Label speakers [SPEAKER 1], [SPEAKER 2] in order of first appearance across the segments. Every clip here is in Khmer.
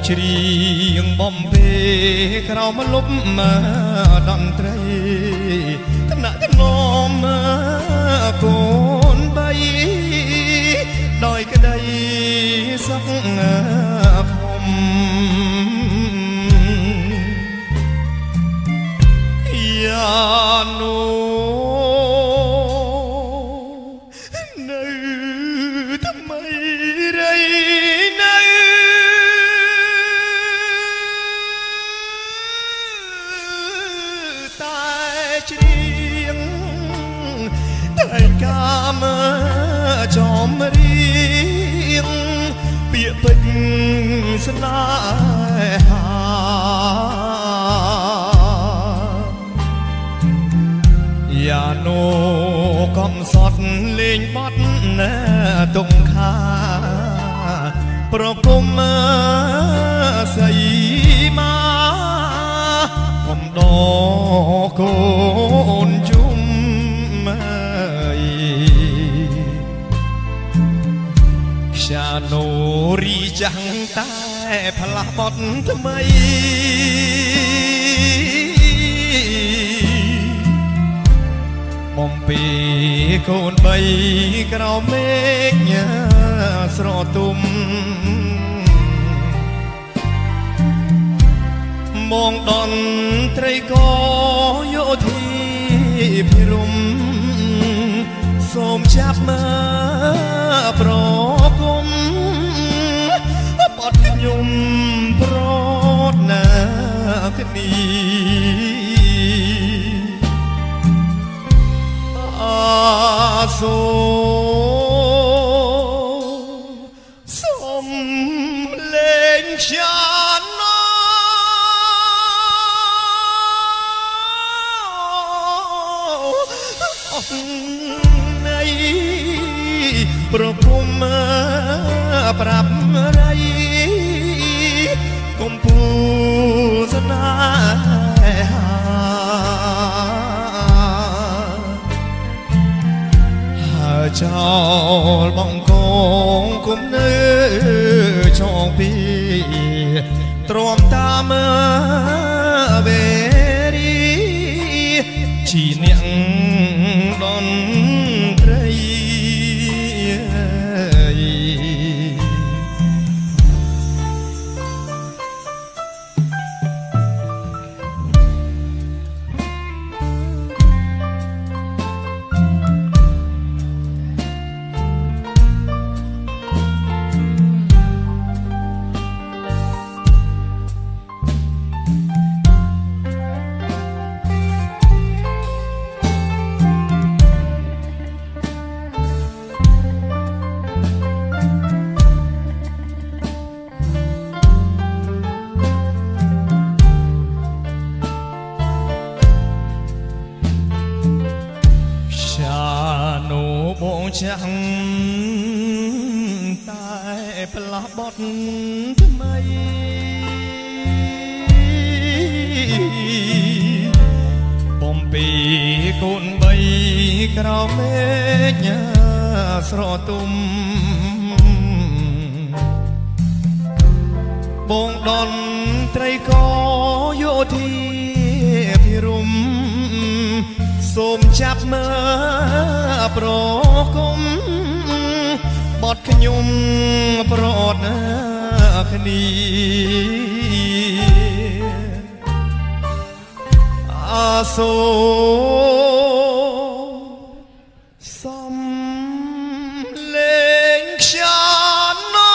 [SPEAKER 1] ច្រៀងបំពេក្រោមលប់តន្ត្រីថ្នាក់ថ្នមកូនបីដោយក្តីសុខភូមិយ៉ានូនៅថ្មីរៃនៅតែច្រៀងតែកាមចំរៀងពាក្យពេចន៍ស្នេហាយ៉ាណូកំសត់លេងបត់ទុកខាប្រគំសីមាកំដកូនជុំខ្យាណូរីចាំងតែផ្លាស់បត់ថ្មីបំពេកូនបីក្រោមមេឃស្រទុំមងដនត្រីក៏យោធាភិរមសូមចាប់មើប្រគំបត់ខ្ញុំប្រត់ណាគ្នាសូមលេងខ្យាណូនៃប្រគំប្រាប់រៃកំពូលស្នេហាចោលបងកងគុំនៅចងពីទ្រាំតាមវេរីជីអ្នកដនត្រីបងចាំងតែផ្លាស់បត់ថ្មីបំពេកូនបីក្រោមមេឃស្រទុំបងដនត្រីក៏យោធាភិរមសូមចាប់មើប្រគំបត់ខ្ញុំប្រត់គ្នាអាសូសំលេងខ្យាណូ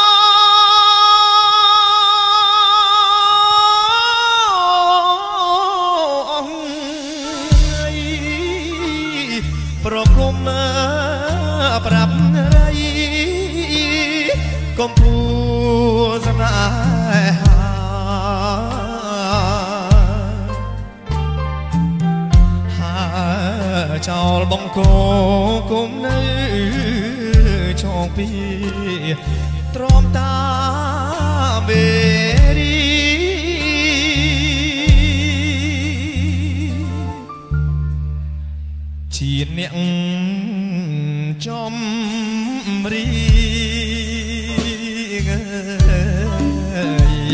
[SPEAKER 1] ប្រគំប្រាប់រៃកំពូលស្នេហាចោលបងកូគុំនៅចងពីទ្រាំតាមវេរីជាអ្នកចំរៀ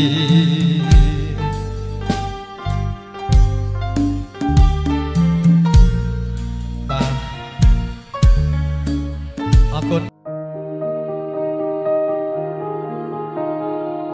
[SPEAKER 1] ង បាទអរគុណ